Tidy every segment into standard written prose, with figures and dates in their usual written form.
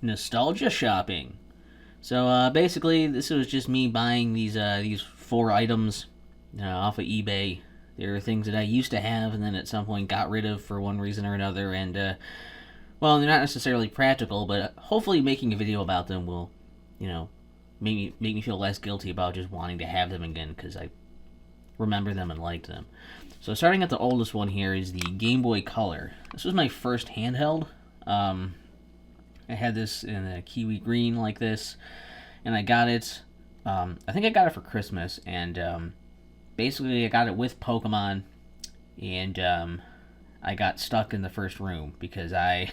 Nostalgia shopping. So basically, this was just me buying these 4 items off of eBay. There are things that I used to have, and then at some point got rid of for one reason or another. And well, they're not necessarily practical, but hopefully making a video about them will, you know, make me feel less guilty about just wanting to have them again because I remember them and liked them. So starting at the oldest one here is the Game Boy Color. This was my first handheld. I had this in a kiwi green like this, and I got it. I think I got it for Christmas, and basically I got it with Pokemon, and I got stuck in the first room because I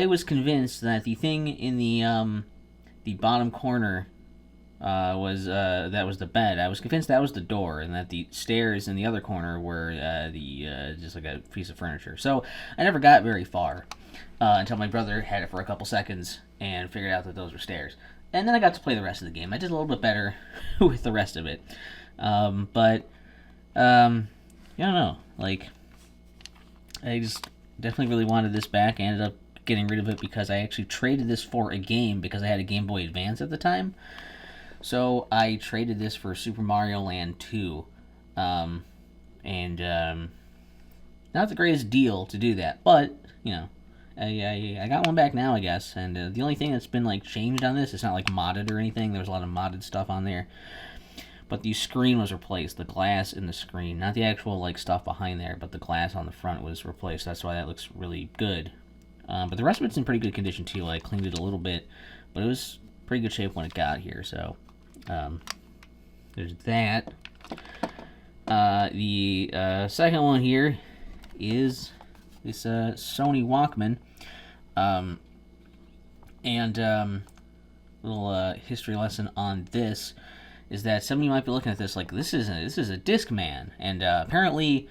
was convinced that the thing in the bottom corner was that was the bed. I was convinced that was the door, and that the stairs in the other corner were the just like a piece of furniture. So I never got very far until my brother had it for a couple seconds and figured out that those were stairs. And then I got to play the rest of the game. I did a little bit better with the rest of it, but I don't know. Like, I just definitely really wanted this back. I ended up getting rid of it because I actually traded this for a game because I had a Game Boy Advance at the time. So I traded this for Super Mario Land 2. And not the greatest deal to do that, but, you know, I got one back now, I guess. And the only thing that's been, like, changed on this, it's not, like, modded or anything. There was a lot of modded stuff on there. But the screen was replaced, the glass in the screen. Not the actual, like, stuff behind there, but the glass on the front was replaced. That's why that looks really good. But the rest of it's in pretty good condition, too. I cleaned it a little bit, but it was pretty good shape when it got here, so... there's that. The second one here is this Sony Walkman. And little history lesson on this is that some of you might be looking at this like this is a Discman, and apparently,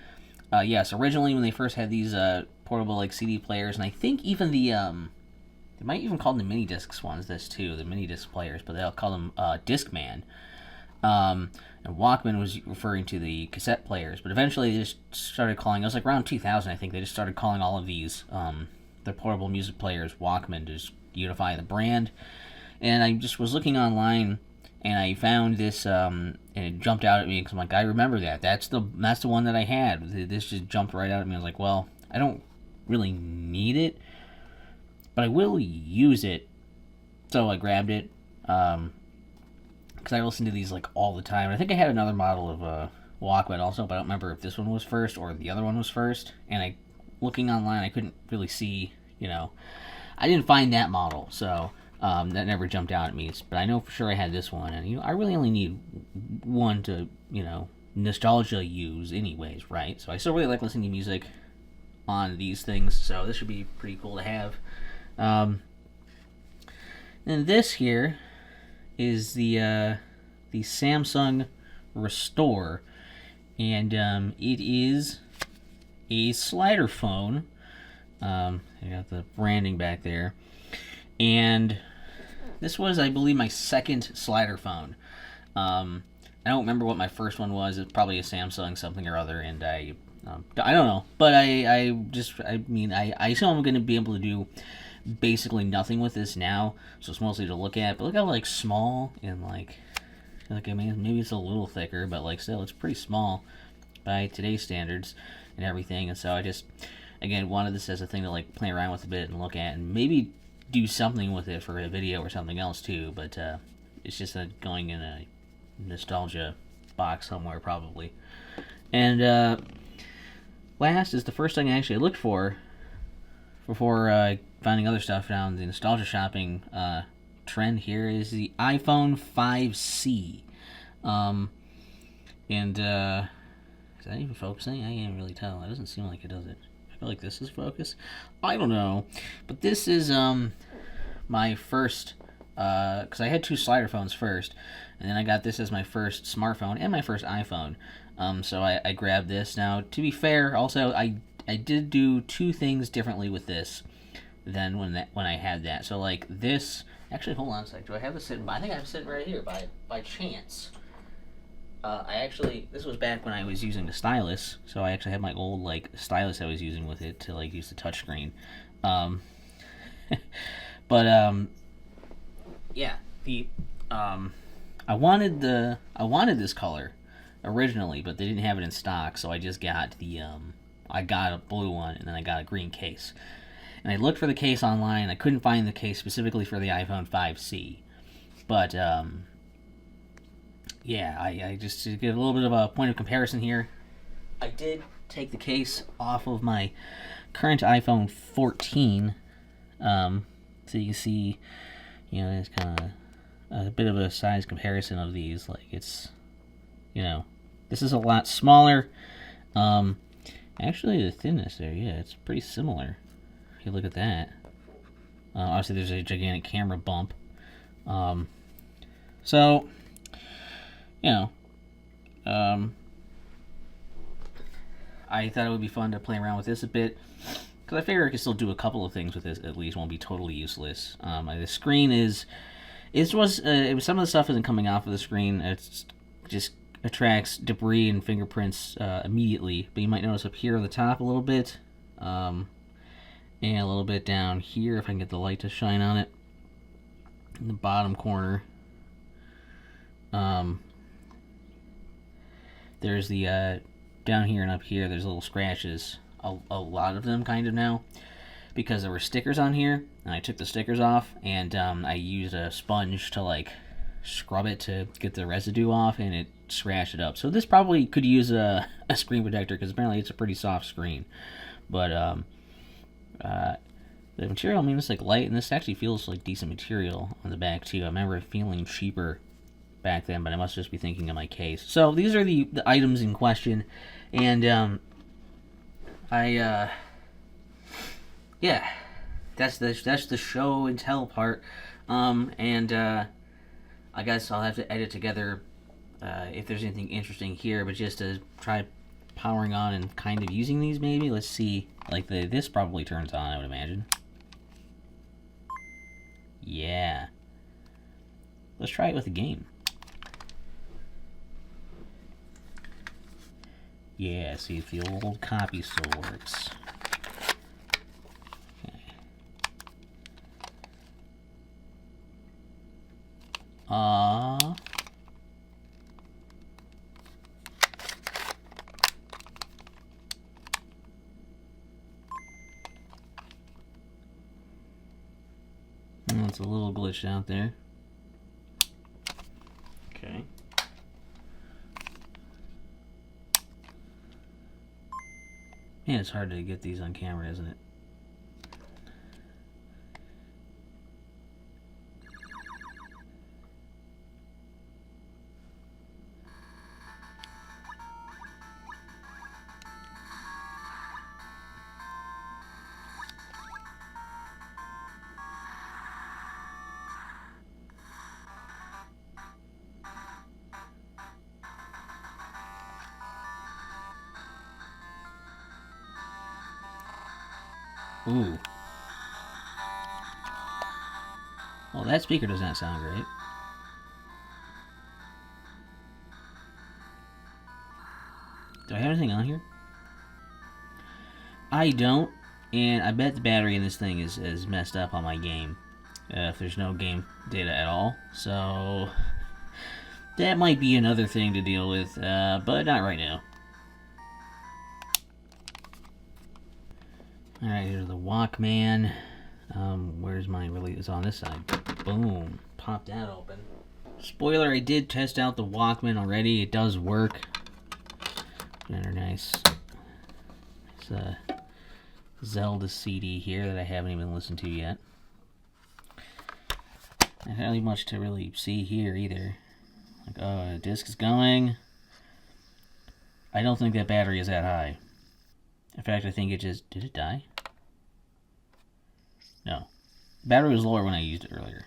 yes, originally when they first had these portable like CD players, and I think even the they might even call them the mini discs ones this too, the mini disc players, but they'll call them Discman. And Walkman was referring to the cassette players, but eventually they just started calling, it was like around 2000 I think, they just started calling all of these, the portable music players Walkman to just unify the brand. And I just was looking online, and I found this, and it jumped out at me, because I'm like, I remember that, that's the one that I had. This just jumped right out at me. I was like, well, I don't really need it, but I will use it. So I grabbed it, because I listen to these like all the time. I think I had another model of Walkman also, but I don't remember if this one was first or the other one was first. And looking online, I couldn't really see, I didn't find that model, so that never jumped out at me. But I know for sure I had this one, and I really only need one to, nostalgia use anyways, right? So I still really like listening to music on these things, so this should be pretty cool to have. And this here is the Samsung Restore, and it is a slider phone. I got the branding back there, and this was, I believe, my second slider phone. I don't remember what my first one was. It's probably a Samsung something or other, and I don't know, but I assume I'm going to be able to do basically nothing with this now, so it's mostly to look at. But look how like small and like I mean, maybe it's a little thicker, but like still it's pretty small by today's standards and everything. And so I just again wanted this as a thing to like play around with a bit and look at, and maybe do something with it for a video or something else too. But it's just going in a nostalgia box somewhere probably. And last is the first thing I actually looked for before finding other stuff down the nostalgia shopping trend here is the iPhone 5C. And is that even focusing? I can't really tell. It doesn't seem like it, does it? I feel like this is focus. I don't know. But this is my first, because I had two slider phones first, and then I got this as my first smartphone and my first iPhone. So I grabbed this. Now, to be fair, also I did do two things differently with this than when I had that. So like this, actually, hold on a sec. Do I have this sitting by? I think I have it sitting right here by chance. This was back when I was using the stylus, so I actually had my old like stylus I was using with it to like use the touchscreen. But yeah, the I wanted this color originally, but they didn't have it in stock, so I just got the I got a blue one and then I got a green case. And I looked for the case online. I couldn't find the case specifically for the iPhone 5C, but yeah, I just to get a little bit of a point of comparison here. I did take the case off of my current iPhone 14, so you can see, it's kind of a bit of a size comparison of these. Like it's, this is a lot smaller. Actually, the thinness there, yeah, it's pretty similar. If you look at that, obviously there's a gigantic camera bump. So, I thought it would be fun to play around with this a bit, because I figure I could still do a couple of things with this. At least won't be totally useless. The screen it was some of the stuff isn't coming off of the screen. It's just attracts debris and fingerprints immediately. But you might notice up here on the top a little bit, and a little bit down here if I can get the light to shine on it. In the bottom corner, there's the down here and up here. There's little scratches. A lot of them kind of now, because there were stickers on here, and I took the stickers off, and I used a sponge to like scrub it to get the residue off, and it scratched it up. So this probably could use a screen protector, because apparently it's a pretty soft screen. But the material, I mean, it's like light, and this actually feels like decent material on the back too. I remember it feeling cheaper back then, but I must just be thinking of my case. So these are the items in question, and yeah, that's the show and tell part. And I guess I'll have to edit together if there's anything interesting here, but just to try powering on and kind of using these maybe. Let's see. Like this probably turns on, I would imagine. Yeah. Let's try it with a game. Yeah, see if the old copy still works. Okay. It's a little glitched out there. Okay. Man, it's hard to get these on camera, isn't it? Ooh. Well, that speaker does not sound great. Do I have anything on here? I don't, and I bet the battery in this thing is messed up on my game. If there's no game data at all. So that might be another thing to deal with, but not right now. Alright, here's the Walkman. Where's my release? It's on this side. Boom. Pop that open. Spoiler, I did test out the Walkman already. It does work. Very nice. It's a Zelda CD here that I haven't even listened to yet. Not really much to really see here either. Like, oh, the disc is going. I don't think that battery is that high. In fact, I think it just... Did it die? No. The battery was lower when I used it earlier.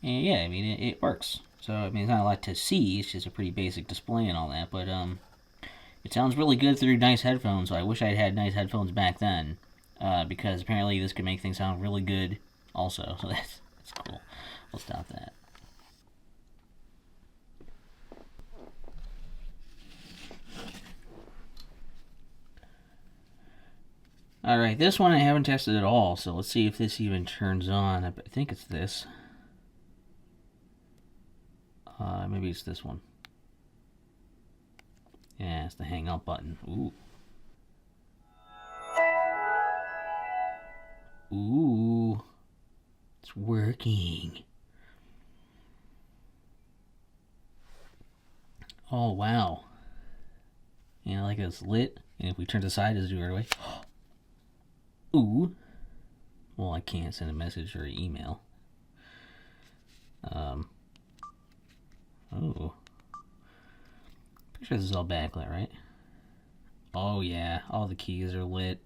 And yeah, I mean, it works. So, I mean, it's not a lot to see. It's just a pretty basic display and all that. But, it sounds really good through nice headphones. So I wish I'd had nice headphones back then. Because apparently this could make things sound really good also. So that's cool. We'll stop that. Alright, this one I haven't tested at all, so let's see if this even turns on. I think it's this. Maybe it's this one. Yeah, it's the hang up button. Ooh. Ooh. It's working. Oh, wow. Yeah, like it's lit. And if we turn to the side, does it do it right away? Ooh. Well, I can't send a message or email. Oh. Pretty sure this is all backlit, right? Oh, yeah. All the keys are lit.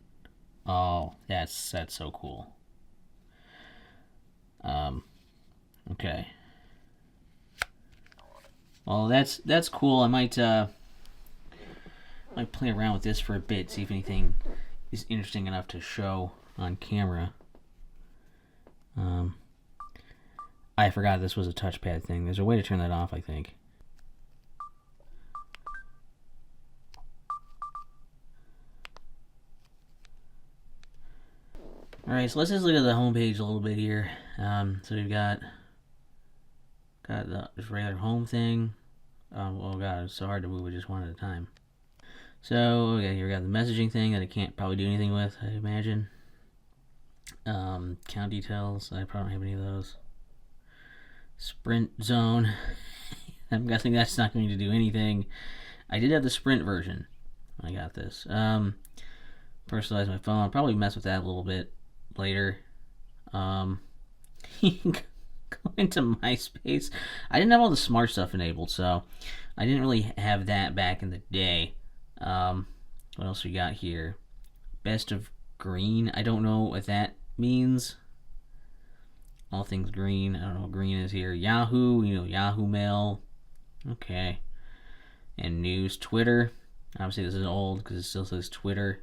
Oh, that's so cool. Okay. Well, that's cool. I might play around with this for a bit, see if anything is interesting enough to show on camera. I forgot this was a touchpad thing. There's a way to turn that off, I think. Alright, so let's just look at the homepage a little bit here. So we've got the regular home thing. Oh god, it's so hard to move it just one at a time. So, okay, here we got the messaging thing that I can't probably do anything with, I imagine. Count details, I probably don't have any of those. Sprint zone. I'm guessing that's not going to do anything. I did have the sprint version. I got this. Personalize my phone. I'll probably mess with that a little bit later. You can go into MySpace. I didn't have all the smart stuff enabled, so I didn't really have that back in the day. What else we got here? Best of green. I don't know what that means. All things green. I don't know what green is here. Yahoo, Yahoo Mail. Okay. And news. Twitter. Obviously this is old because it still says Twitter.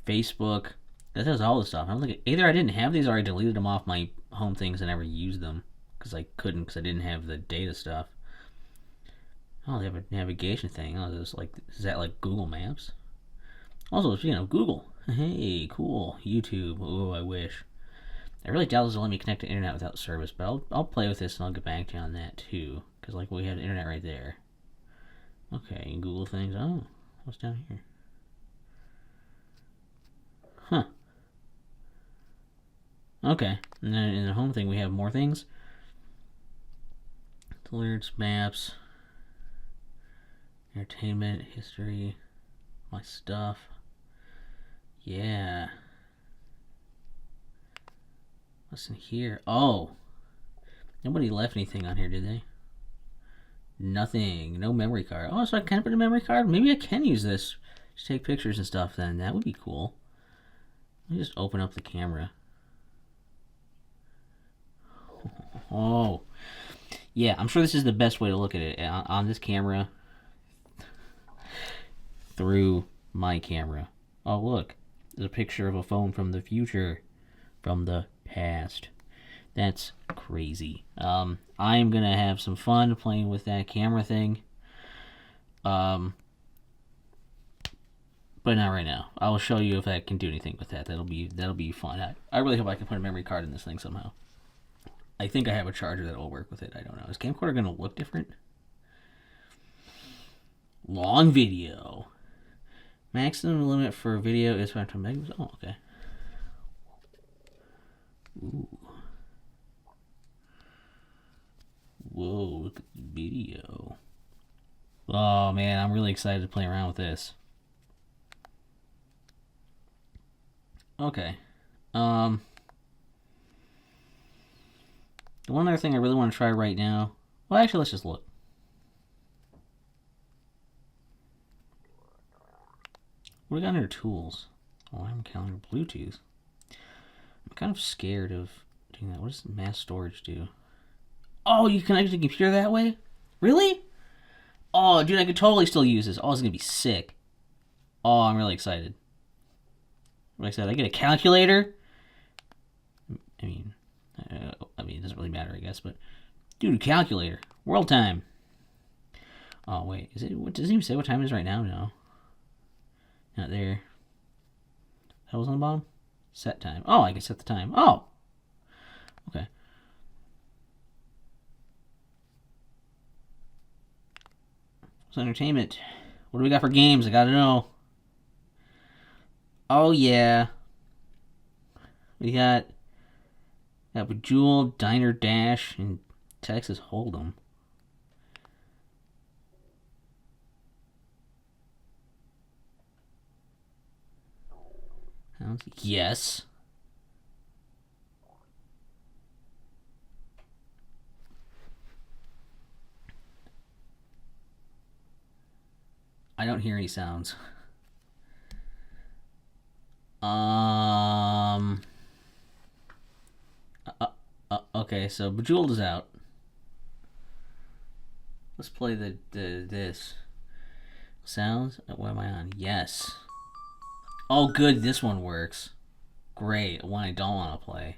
Facebook. That does all this stuff. I'm like, either I didn't have these or I deleted them off my home things and never used them because I couldn't because I didn't have the data stuff. Oh, they have a navigation thing. Oh, is that like Google Maps? Also, Google. Hey, cool. YouTube. Oh, I wish. I really doubt this will let me connect to internet without service, but I'll play with this and I'll get back to you on that too. Because we have the internet right there. Okay, Google things. Oh, what's down here? Huh. Okay, and then in the home thing we have more things. Alerts, maps, entertainment, history, my stuff. Yeah. What's in here? Oh. Nobody left anything on here, did they? Nothing. No memory card. Oh, so I can put a memory card? Maybe I can use this. Just take pictures and stuff then. That would be cool. Let me just open up the camera. Oh. Yeah, I'm sure this is the best way to look at it. On this camera. Through my camera. Oh, look. There's a picture of a phone from the future. From the past. That's crazy. I'm gonna have some fun playing with that camera thing. But not right now. I will show you if I can do anything with that. That'll be fun. I really hope I can put a memory card in this thing somehow. I think I have a charger that will work with it. I don't know. Is camcorder gonna look different? Long video. Maximum limit for video is 500 megabytes. Oh, okay. Ooh. Whoa, look at the video. Oh man, I'm really excited to play around with this. Okay. The one other thing I really want to try right now. Well, actually, let's just look. What do we got under tools? Oh, I'm counting Bluetooth. I'm kind of scared of doing that. What does mass storage do? Oh, you connect the computer that way? Really? Oh, dude, I could totally still use this. Oh, it's gonna be sick. Oh, I'm really excited. Like I said, I get a calculator. I mean, it doesn't really matter, I guess. But, dude, calculator, world time. Oh wait, is it? What does it even say what time it is right now? No, not there. That was on the bottom? Set time. Oh, I can set the time. Oh! Okay. So entertainment. What do we got for games? I gotta know. Oh, yeah. We got Bejeweled, Diner Dash, and Texas Hold'em. Yes. I don't hear any sounds. Okay, so Bejeweled is out. Let's play this. Sounds? What am I on? Yes. Oh, good, this one works. Great, one I don't want to play.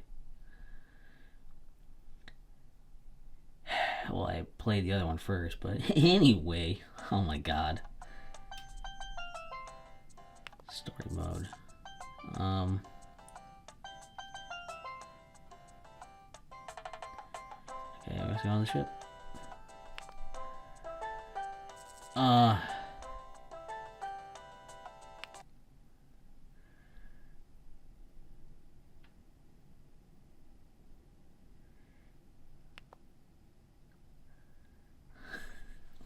Well, I played the other one first, but anyway. Oh my god. Story mode. Okay, let's go on the ship.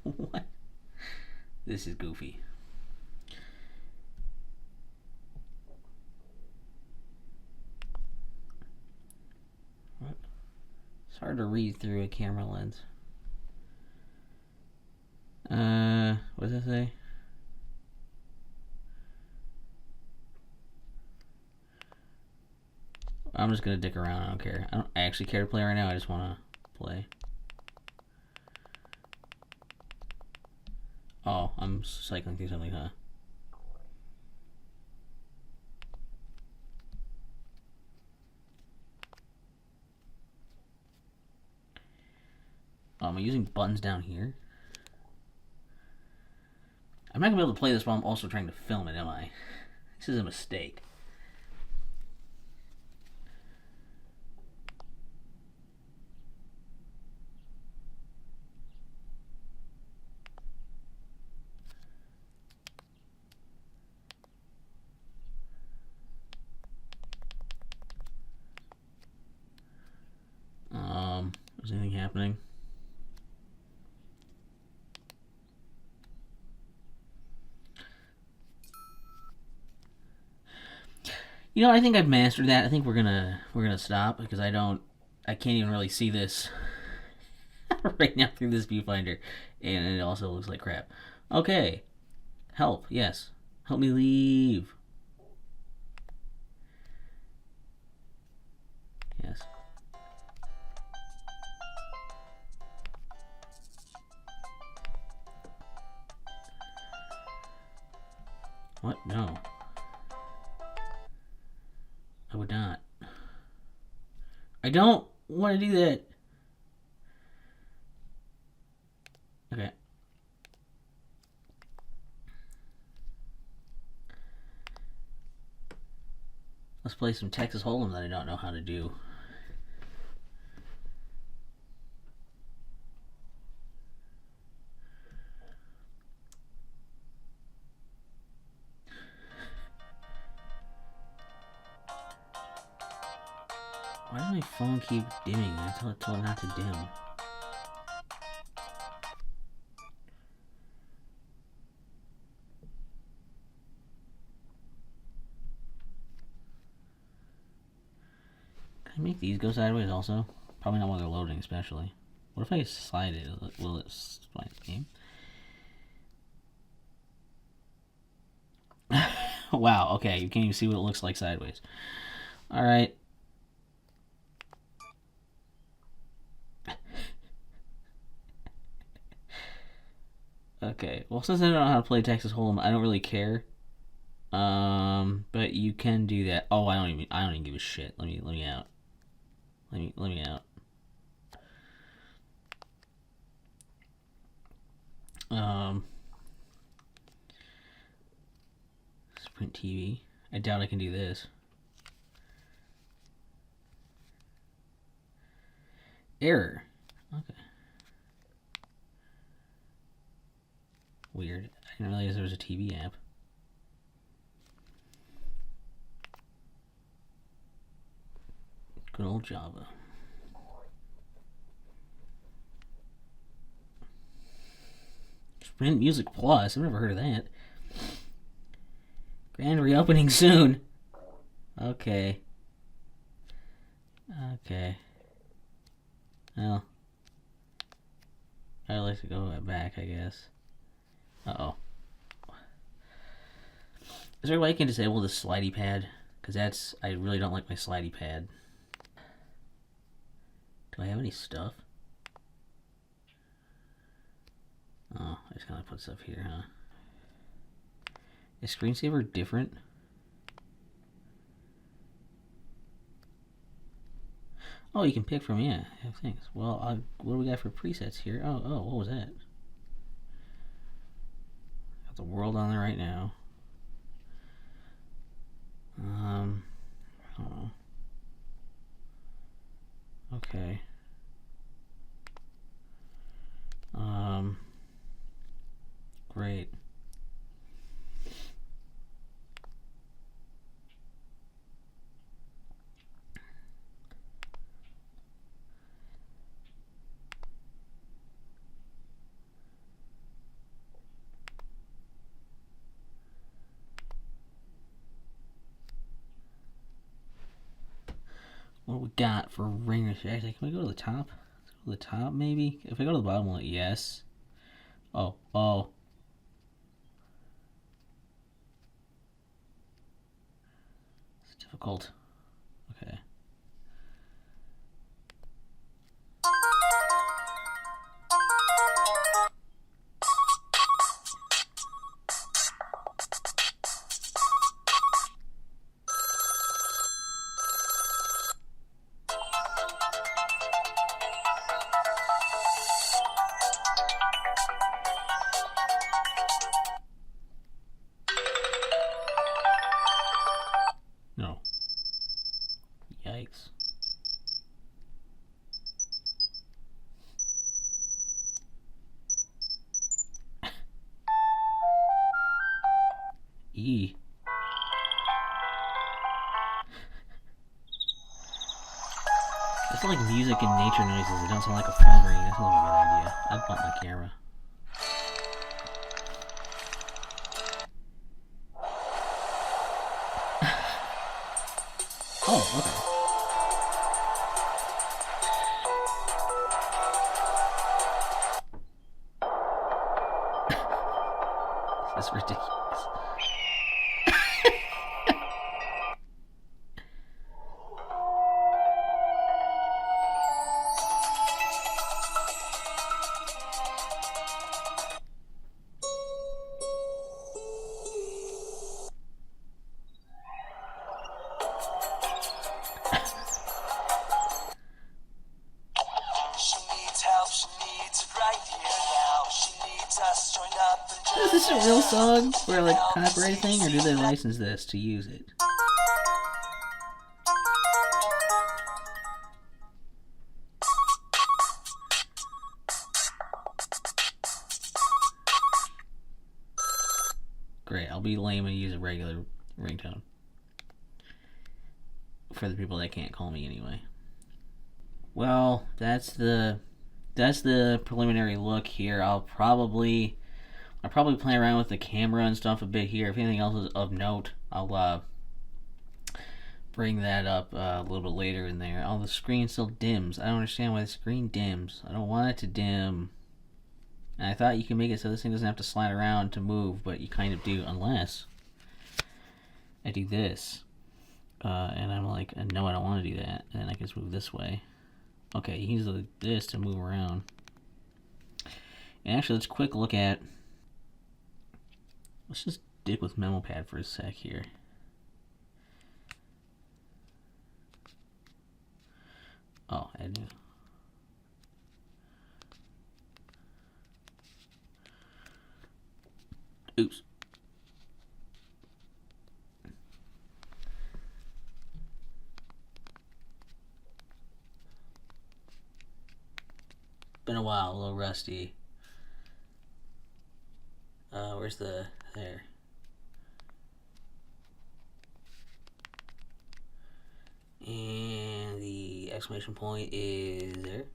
What? This is goofy. What? It's hard to read through a camera lens. What does that say? I'm just gonna dick around. I don't care. I don't actually care to play right now. I just want to play. Oh, I'm cycling through something, huh? Oh, am I using buttons down here? I'm not gonna be able to play this while I'm also trying to film it, am I? This is a mistake. Is anything happening? You know, I think I've mastered that. I think we're gonna stop because I can't even really see this right now through this viewfinder, and it also looks like crap. Okay, help. Yes, help me leave. Yes. What? No. I would not. I don't want to do that. Okay. Let's play some Texas Hold'em that I don't know how to do. Why does my phone keep dimming? I told it not to dim. Can I make these go sideways also? Probably not while they're loading, especially. What if I slide it? Will it slide the game? Wow, okay, you can't even see what it looks like sideways. Alright. Okay, well, since I don't know how to play Texas Hold'em, I don't really care. But you can do that. Oh, I don't even give a shit. Let me out. Let me out. Sprint TV. I doubt I can do this. Error. Okay. Weird. I didn't realize there was a TV app. Good old Java. Sprint Music Plus. I've never heard of that. Grand reopening soon. Okay. Okay. Well, I'd like to go back, I guess. Uh-oh. Is there a way I can disable the slidey pad? Because I really don't like my slidey pad. Do I have any stuff? Oh, I just gotta put stuff here, huh? Is screensaver different? Oh, you can pick from, yeah, things. Well, what do we got for presets here? Oh, what was that? Got the world on there right now. I don't know. Okay. Great. What we got for ringer? Actually, can we go to the top? Let's go to the top, maybe? If I go to the bottom, well, yes. Oh. It's difficult. Okay. No. Yikes. E. It's like music and nature noises. It don't sound like a phone ring. That's not a good idea. I'd bump my camera. Oh, okay. This is ridiculous. Is this a real song for like copyright thing, or do they license this to use it? Great, I'll be lame and use a regular ringtone. For the people that can't call me anyway. Well, that's the preliminary look here. I'll probably play around with the camera and stuff a bit here. If anything else is of note, I'll bring that up a little bit later in there. Oh, the screen still dims. I don't understand why the screen dims. I don't want it to dim. And I thought you can make it so this thing doesn't have to slide around to move, but you kind of do, unless I do this. And I'm like, no, I don't want to do that. And then I can just move this way. Okay, you use this to move around. And actually, let's quick look at... Let's just dig with MemoPad for a sec here. Oh, add new. Oops. a while, a little rusty. Where's the... there. And the exclamation point is there.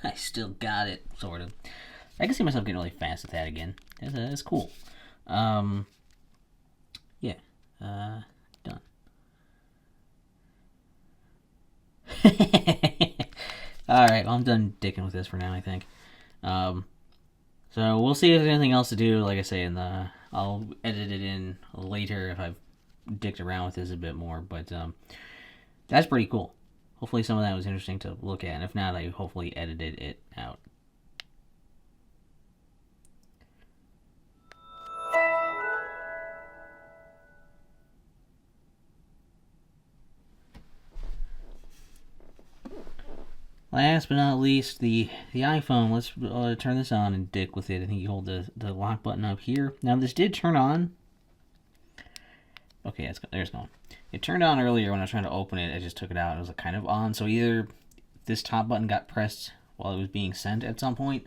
I still got it, sort of. I can see myself getting really fast at that again. That's cool. Yeah. Done. Alright, well, I'm done dicking with this for now, I think. So we'll see if there's anything else to do. Like I say, I'll edit it in later if I've dicked around with this a bit more. But that's pretty cool. Hopefully some of that was interesting to look at. And if not, I hopefully edited it out. Last but not least, the iPhone. Let's turn this on and dick with it. I think you hold the lock button up here. Now, this did turn on. Okay, there's going. It turned on earlier when I was trying to open it. I just took it out. It was kind of on. So either this top button got pressed while it was being sent at some point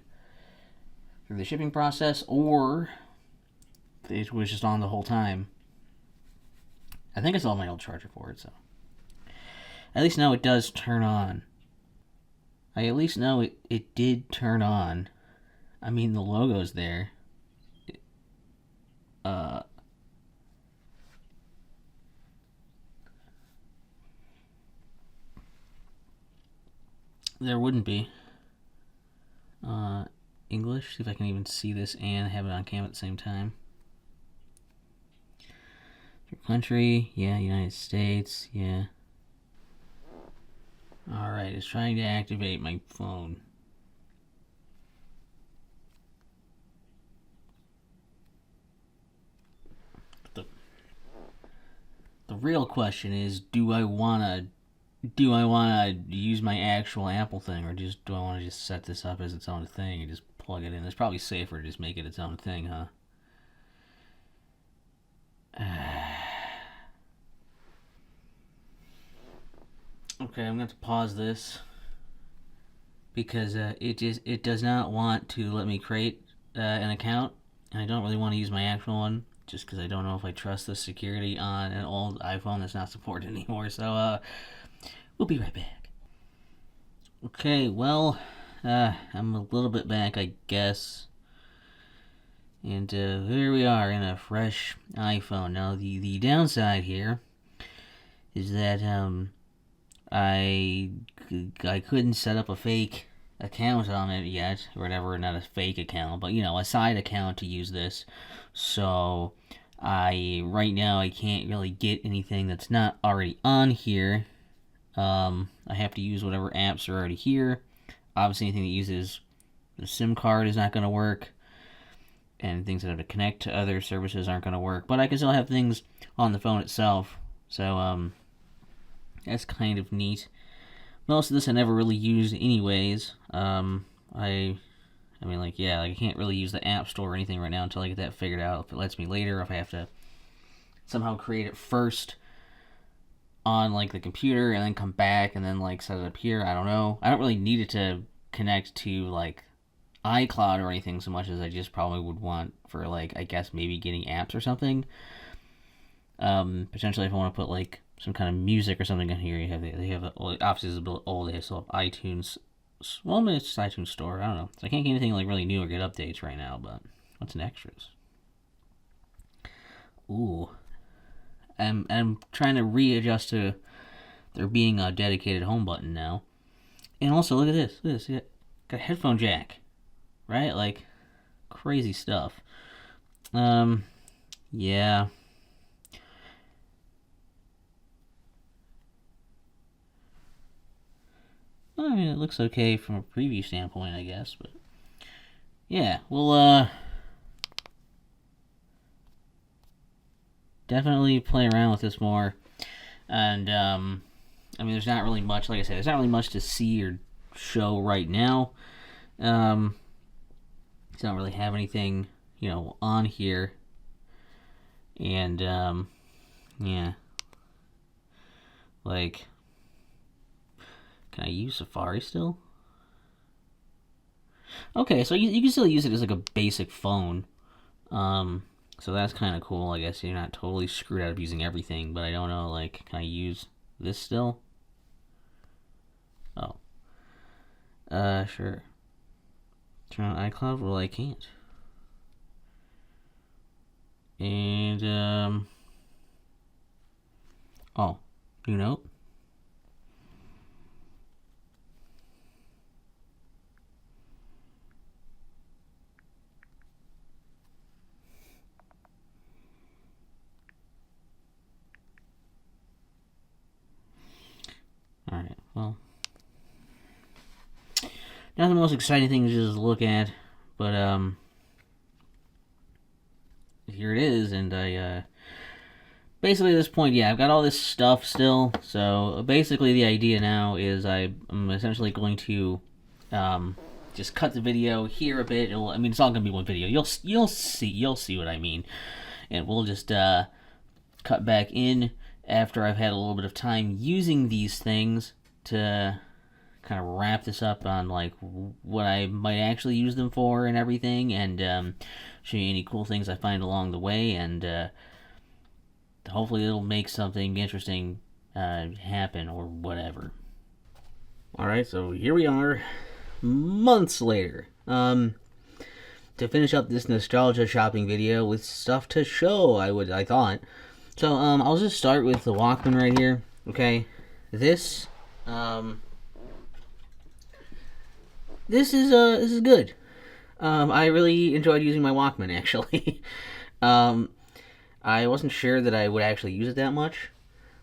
through the shipping process, or it was just on the whole time. I think I still have my old charger for it, so at least now it does turn on. I at least know it did turn on. I mean, the logo's there. There wouldn't be. English, see if I can even see this and have it on cam at the same time. Your country, yeah, United States, yeah. Alright, it's trying to activate my phone. The real question is, do I wanna use my actual Apple thing, or do I want to just set this up as its own thing and just plug it in? It's probably safer to just make it its own thing, huh? Okay, I'm going to pause this because it does not want to let me create an account, and I don't really want to use my actual one just because I don't know if I trust the security on an old iPhone that's not supported anymore. So we'll be right back. Okay, well, I'm a little bit back, I guess. And here we are in a fresh iPhone. Now, the downside here is that I couldn't set up a fake account on it yet, or whatever. Not a fake account, but a side account to use this. So right now I can't really get anything that's not already on here. I have to use whatever apps are already here. Obviously, anything that uses the SIM card is not going to work, and things that have to connect to other services aren't going to work. But I can still have things on the phone itself, so that's kind of neat. Most of this I never really used anyways. I can't really use the App Store or anything right now until I get that figured out. If it lets me later, if I have to somehow create it first on the computer and then come back and then set it up here, I don't know. I don't really need it to connect to iCloud or anything so much as I just probably would want for I guess maybe getting apps or something. Potentially if I want to put some kind of music or something in here, they have obviously it's a bit old. They still have iTunes. Well, maybe it's iTunes Store. I don't know. So I can't get anything really new or get updates right now. But what's in extras? Ooh. I'm trying to readjust to there being a dedicated home button now. And also, look at this. Look at this. Got a headphone jack. Right? Crazy stuff. Yeah. I mean, it looks okay from a preview standpoint, I guess. But yeah, we'll definitely play around with this more. And there's not really much, like I said, there's not really much to see or show right now. I don't really have anything, on here. And yeah, can I use Safari still? Okay, so you can still use it as like a basic phone. So that's kind of cool. I guess you're not totally screwed out of using everything, but I don't know, like, can I use this still? Oh. Sure. Turn on iCloud? Well, I can't. And, oh, new note? Alright, well. Not the most exciting thing to just look at, but, here it is, and basically at this point, yeah, I've got all this stuff still, so basically the idea now is I'm essentially going to, just cut the video here a bit. I mean, it's all gonna be one video. You'll see what I mean, and we'll just cut back in after I've had a little bit of time using these things to kind of wrap this up on like what I might actually use them for and everything, and show you any cool things I find along the way, and hopefully it'll make something interesting happen or whatever. All right, so here we are, months later. To finish up this nostalgia shopping video with stuff to show, I thought. So I'll just start with the Walkman right here. Okay, this is good. I really enjoyed using my Walkman actually. I wasn't sure that I would actually use it that much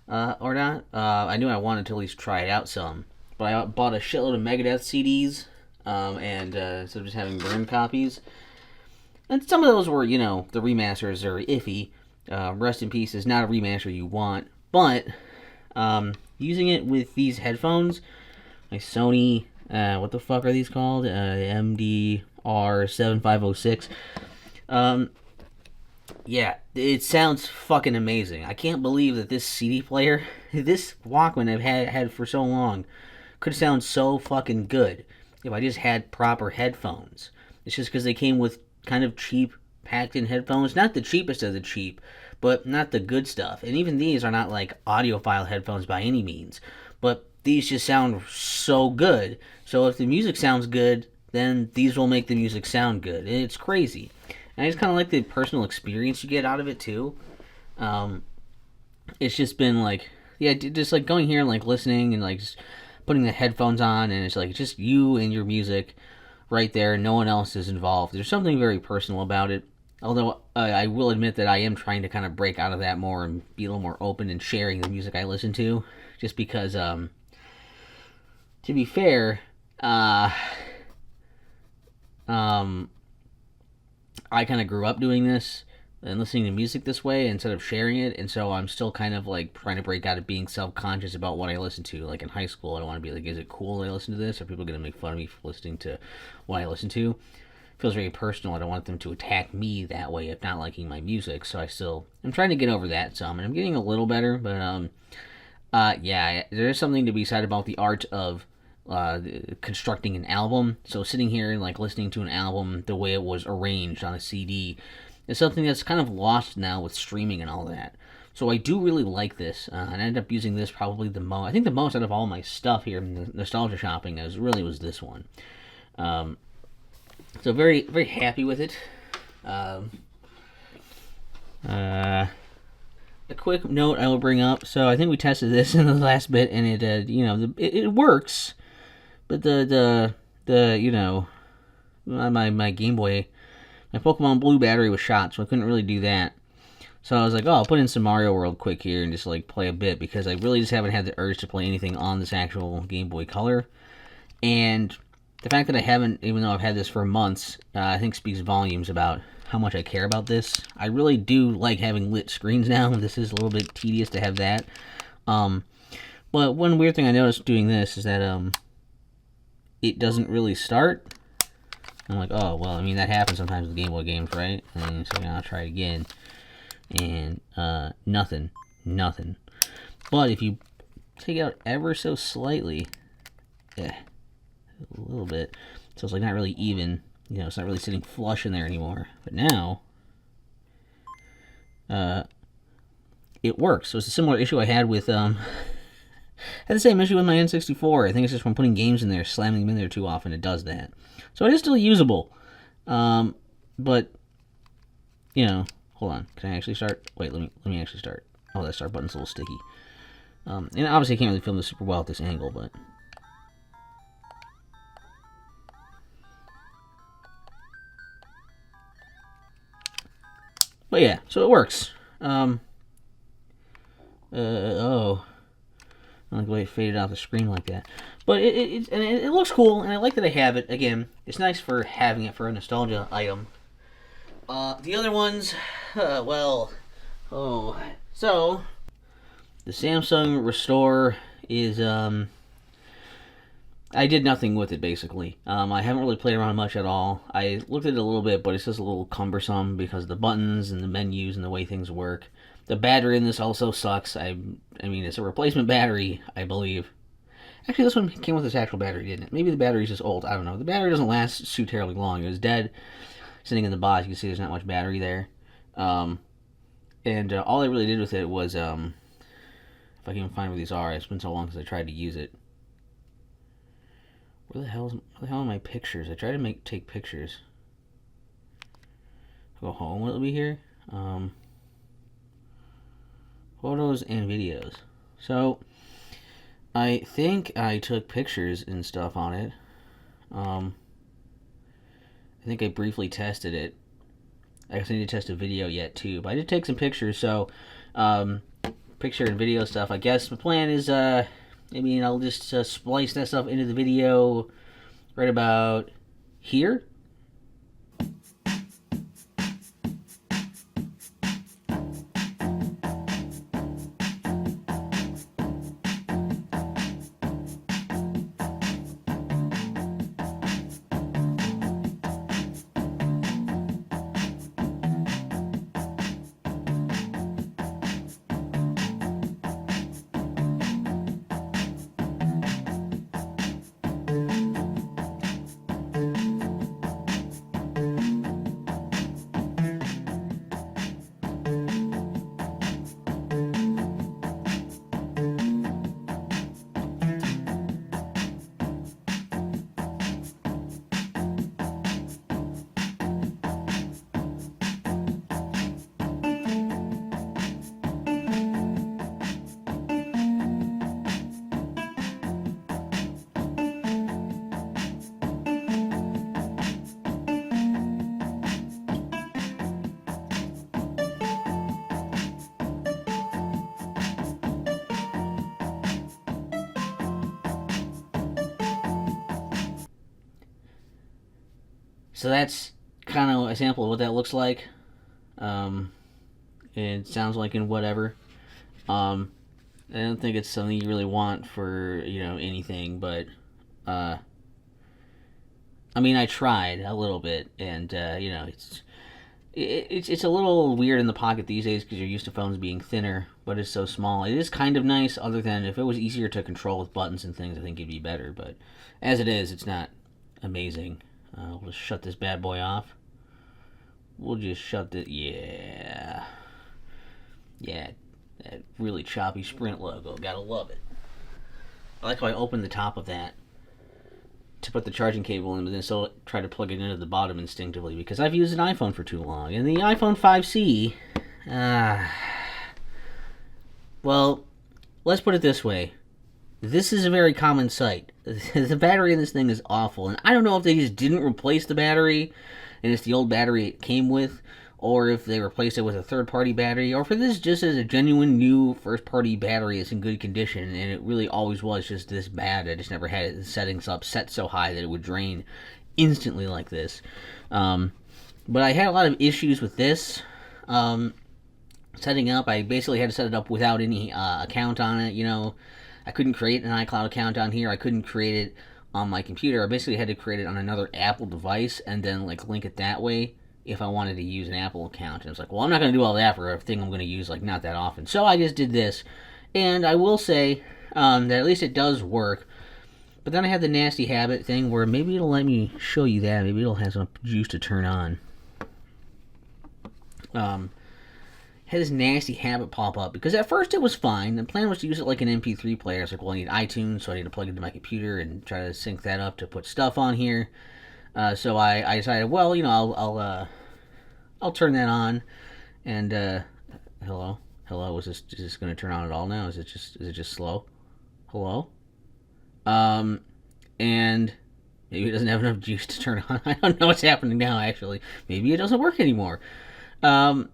or not. I knew I wanted to at least try it out some, but I bought a shitload of Megadeth CDs, and instead of just having burned copies. And some of those were, the remasters are iffy. Rest in Peace is not a remaster you want, but using it with these headphones, my Sony, what the fuck are these called? MDR7506. Yeah, it sounds fucking amazing. I can't believe that this CD player, this Walkman I've had for so long, could sound so fucking good if I just had proper headphones. It's just because they came with kind of cheap, packed-in headphones. Not the cheapest of the cheap, but not the good stuff. And even these are not like audiophile headphones by any means. But these just sound so good. So if the music sounds good, then these will make the music sound good. And it's crazy. And I just kind of like the personal experience you get out of it too. It's just been like, yeah, just like going here and like listening and like just putting the headphones on, and it's like just you and your music right there. No one else is involved. There's something very personal about it. Although I will admit that I am trying to kind of break out of that more and be a little more open in sharing the music I listen to, just because, to be fair, I kind of grew up doing this and listening to music this way instead of sharing it, and so I'm still kind of like trying to break out of being self-conscious about what I listen to. Like in high school, I don't want to be like, is it cool that I listen to this? Are people going to make fun of me for listening to what I listen to? It feels very personal. I don't want them to attack me that way if not liking my music, so I'm trying to get over that some, and I'm getting a little better, but yeah, there is something to be said about the art of constructing an album. So sitting here and like listening to an album the way it was arranged on a CD is something that's kind of lost now with streaming and all that. So I do really like this, and I ended up using this probably the most. I think the most out of all my stuff here in the nostalgia shopping was this one. So very very happy with it. A quick note I will bring up. So I think we tested this in the last bit, and it works. But my Game Boy, my Pokemon Blue battery was shot, so I couldn't really do that. So I was like, I'll put in some Mario World quick here and just like play a bit, because I really just haven't had the urge to play anything on this actual Game Boy Color. And the fact that I haven't, even though I've had this for months, I think speaks volumes about how much I care about this. I really do like having lit screens now. This is a little bit tedious to have that. But one weird thing I noticed doing this is that it doesn't really start. I'm like, oh, well, I mean, that happens sometimes with Game Boy games, right? And so I'll try it again. And nothing. But if you take out ever so slightly, a little bit, So it's like not really even, it's not really sitting flush in there anymore. But now, it works. So it's a similar issue I had with, had the same issue with my N64. I think it's just from putting games in there, slamming them in there too often, it does that. So it is still usable. But, hold on. Can I actually start? Wait, let me actually start. Oh, that start button's a little sticky. And obviously I can't really film this super well at this angle, but... But yeah, so it works. Oh. I don't like the way it faded off the screen like that. But it looks cool, and I like that I have it. Again, it's nice for having it for a nostalgia item. The other ones, so the Samsung Restore is, I did nothing with it, basically. I haven't really played around much at all. I looked at it a little bit, but it's just a little cumbersome because of the buttons and the menus and the way things work. The battery in this also sucks. I mean, it's a replacement battery, I believe. Actually, this one came with its actual battery, didn't it? Maybe the battery's just old. I don't know. The battery doesn't last too terribly long. It was dead. Sitting in the box, you can see there's not much battery there. And all I really did with it was, if I can even find where these are, it's been so long since I tried to use it. Where the hell are my pictures? I tried to take pictures. Go home, will it be here? Photos and videos. So, I think I took pictures and stuff on it. I think I briefly tested it. I guess I need to test a video yet too, but I did take some pictures. So, picture and video stuff. I guess the plan is, maybe I'll just splice that stuff into the video right about here. So that's kind of a sample of what that looks like. It sounds like in whatever. I don't think it's something you really want for, anything, but, I mean, I tried a little bit, and, it's a little weird in the pocket these days because you're used to phones being thinner, but it's so small. It is kind of nice, other than if it was easier to control with buttons and things, I think it'd be better, but as it is, it's not amazing. We'll just shut this bad boy off. We'll just shut the... Yeah, that really choppy Sprint logo. Gotta love it. I like how I opened the top of that to put the charging cable in, but then still try to plug it into the bottom instinctively because I've used an iPhone for too long. And the iPhone 5C... well, let's put it this way. This is a very common sight. The battery in this thing is awful, and I don't know if they just didn't replace the battery, and it's the old battery it came with, or if they replaced it with a third-party battery, or if this just is a genuine new first-party battery that's in good condition, and it really always was just this bad. I just never had the settings up set so high that it would drain instantly like this. But I had a lot of issues with this. Setting up, I basically had to set it up without any account on it, I couldn't create an iCloud account on here. I couldn't create it on my computer. I basically had to create it on another Apple device and then link it that way if I wanted to use an Apple account. And it's like, well, I'm not going to do all that for a thing I'm going to use not that often. So I just did this. And I will say that at least it does work. But then I have the nasty habit thing where maybe it'll let me show you that. Maybe it'll have some juice to turn on. Had this nasty habit pop up because at first it was fine. The plan was to use it like an MP3 player. It's like, well, I need iTunes, so I need to plug it into my computer and try to sync that up to put stuff on here. So I decided, well, I'll turn that on. And hello, is this going to turn on at all now? Is it just slow? Hello. And maybe it doesn't have enough juice to turn on. I don't know what's happening now. Actually, maybe it doesn't work anymore. So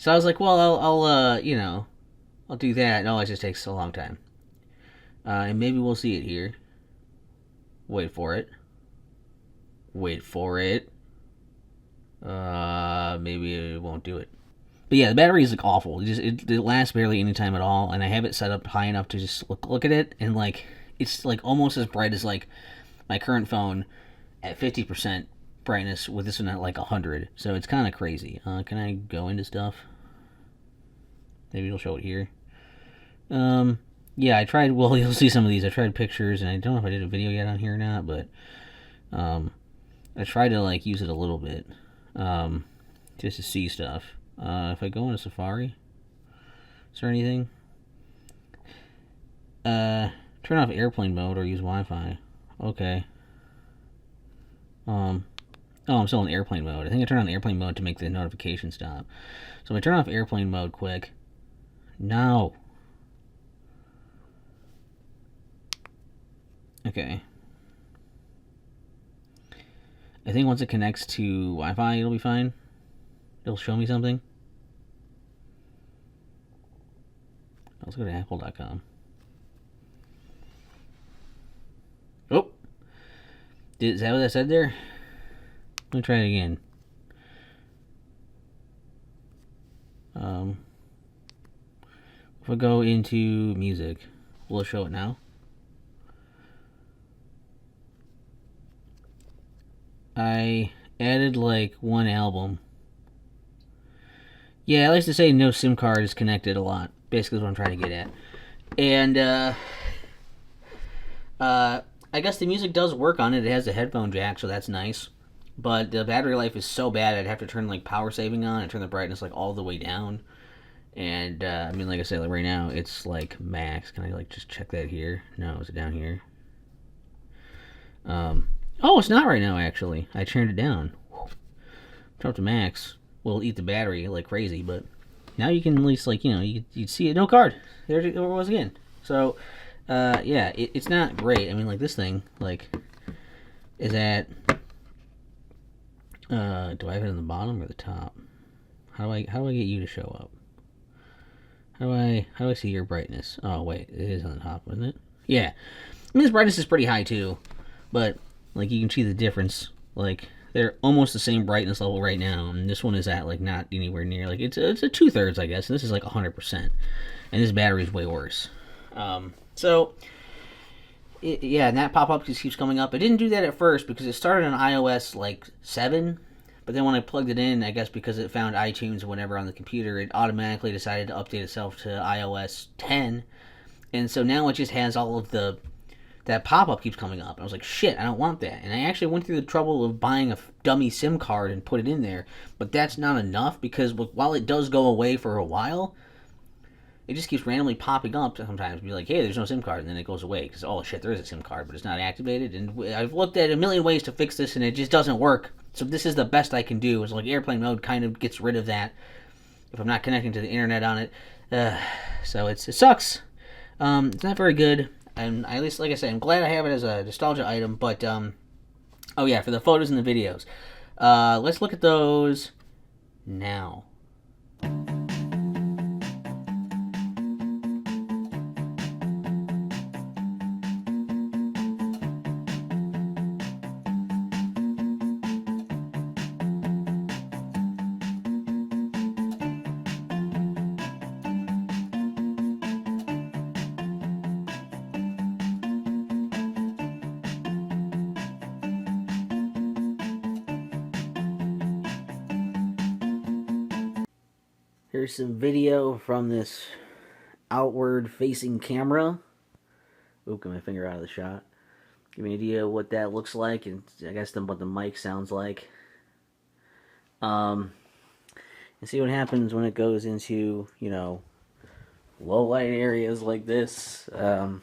I was like, well, I'll do that. No, it just takes a long time. And maybe we'll see it here. Wait for it. Maybe it won't do it. But yeah, the battery is like awful. It lasts barely any time at all, and I have it set up high enough to just look at it, and like it's like almost as bright as like my current phone at 50% brightness with this one at like 100. So it's kind of crazy. Can I go into stuff? Maybe it'll show it here. Yeah, I tried. Well, you'll see some of these. I tried pictures, and I don't know if I did a video yet on here or not, but I tried to like use it a little bit, just to see stuff. If I go into Safari, is there anything? Turn off airplane mode or use Wi-Fi. Okay. Oh, I'm still in airplane mode. I think I turned on airplane mode to make the notification stop. So if I turn off airplane mode quick. No. Okay. I think once it connects to Wi-Fi, it'll be fine. It'll show me something. Let's go to apple.com. Oh. Is that what I said there? Let me try it again. If I go into music, will it show it now? I added like one album. Yeah, I like to say no SIM card is connected a lot. Basically, is what I'm trying to get at. And I guess the music does work on it. It has a headphone jack, so that's nice. But the battery life is so bad, I'd have to turn like power saving on and turn the brightness like all the way down. And I mean, like I said, like right now it's like max. Can I like just check that here? No, is it down here? Oh, it's not right now. Actually, I turned it down. Turn up to max. Will eat the battery like crazy, but now you can at least like you'd see it. No card. There it was again. So yeah, it's not great. I mean, like this thing like is at. Do I have it in the bottom or the top? How do I get you to show up? How do I see your brightness? Oh wait, it is on the top, isn't it? Yeah. I mean, this brightness is pretty high too, but like you can see the difference. Like they're almost the same brightness level right now, and this one is at like not anywhere near. Like it's a 2/3, I guess. And this is like 100%, and this battery is way worse. Yeah, and that pop-up just keeps coming up. I didn't do that at first because it started on iOS like 7, but then when I plugged it in, I guess because it found iTunes or whatever on the computer, it automatically decided to update itself to iOS 10, and so now it just has all of that pop-up keeps coming up. And I was like, shit, I don't want that. And I actually went through the trouble of buying a dummy SIM card and put it in there, but that's not enough because while it does go away for a while, it just keeps randomly popping up sometimes. Be like, hey, there's no SIM card, and then it goes away because oh shit, there is a SIM card, but it's not activated. And I've looked at a million ways to fix this, and it just doesn't work. So this is the best I can do. Is like airplane mode kind of gets rid of that if I'm not connecting to the internet on it. So it sucks. It's not very good. And at least, like I said, I'm glad I have it as a nostalgia item. But oh yeah, for the photos and the videos, let's look at those now. Here's some video from this outward facing camera. Oop, got my finger out of the shot. Give me an idea of what that looks like, and I guess what the mic sounds like. And see what happens when it goes into, you know, low light areas like this. How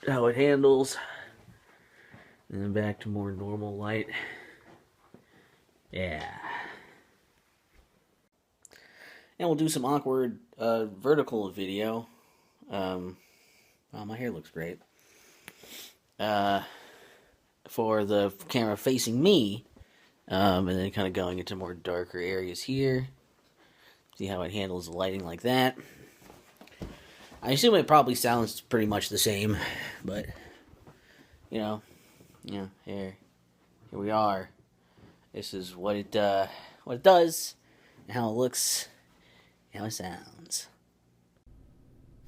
it handles. And then back to more normal light. Yeah. And we'll do some awkward vertical video. Oh, my hair looks great. For the camera facing me, and then kind of going into more darker areas here. See how it handles the lighting like that. I assume it probably sounds pretty much the same, but you know, here we are. This is what it does, and how it looks, and how it sounds.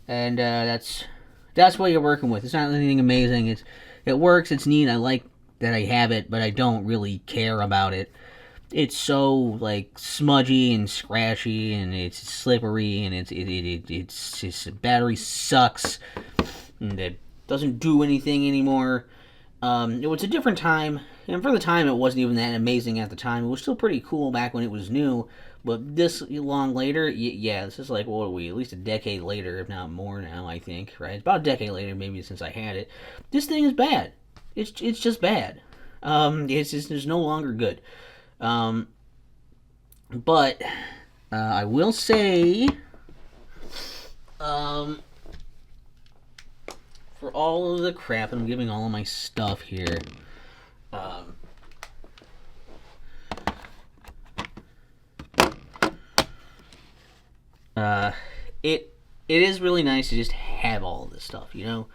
And that's what you're working with. It's not anything amazing. It works. It's neat. I like that I have it, but I don't really care about it. It's so like smudgy and scratchy, and it's slippery, and it's just the battery sucks, and it doesn't do anything anymore. It was a different time, and for the time, it wasn't even that amazing at the time. It was still pretty cool back when it was new, but this long later, yeah, this is like, what are we, at least a decade later, if not more now, I think, right? It's about a decade later, maybe, since I had it. This thing is bad. It's just bad. It's no longer good. But I will say, for all of the crap I'm giving all of my stuff here, it is really nice to just have all of this stuff, you know.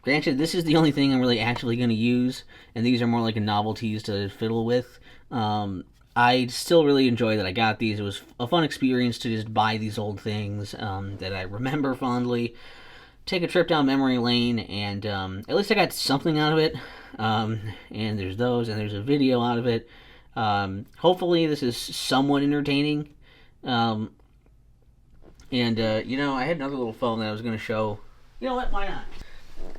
Granted, this is the only thing I'm really actually going to use, and these are more like novelties to fiddle with. I still really enjoy that I got these. It was a fun experience to just buy these old things that I remember fondly. Take a trip down memory lane, and at least I got something out of it. And there's those, and there's a video out of it. Hopefully this is somewhat entertaining. You know, I had another little phone that I was going to show. You know what? Why not?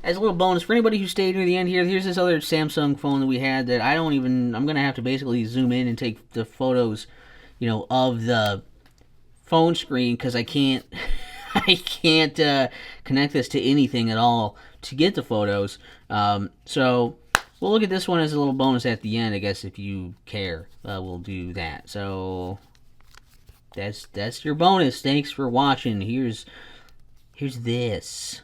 As a little bonus, for anybody who stayed near the end here, here's this other Samsung phone that we had that I'm going to have to basically zoom in and take the photos, you know, of the phone screen, because I can't connect this to anything at all to get the photos. So we'll look at this one as a little bonus at the end, I guess, if you care. We'll do that. So that's your bonus. Thanks for watching. Here's this.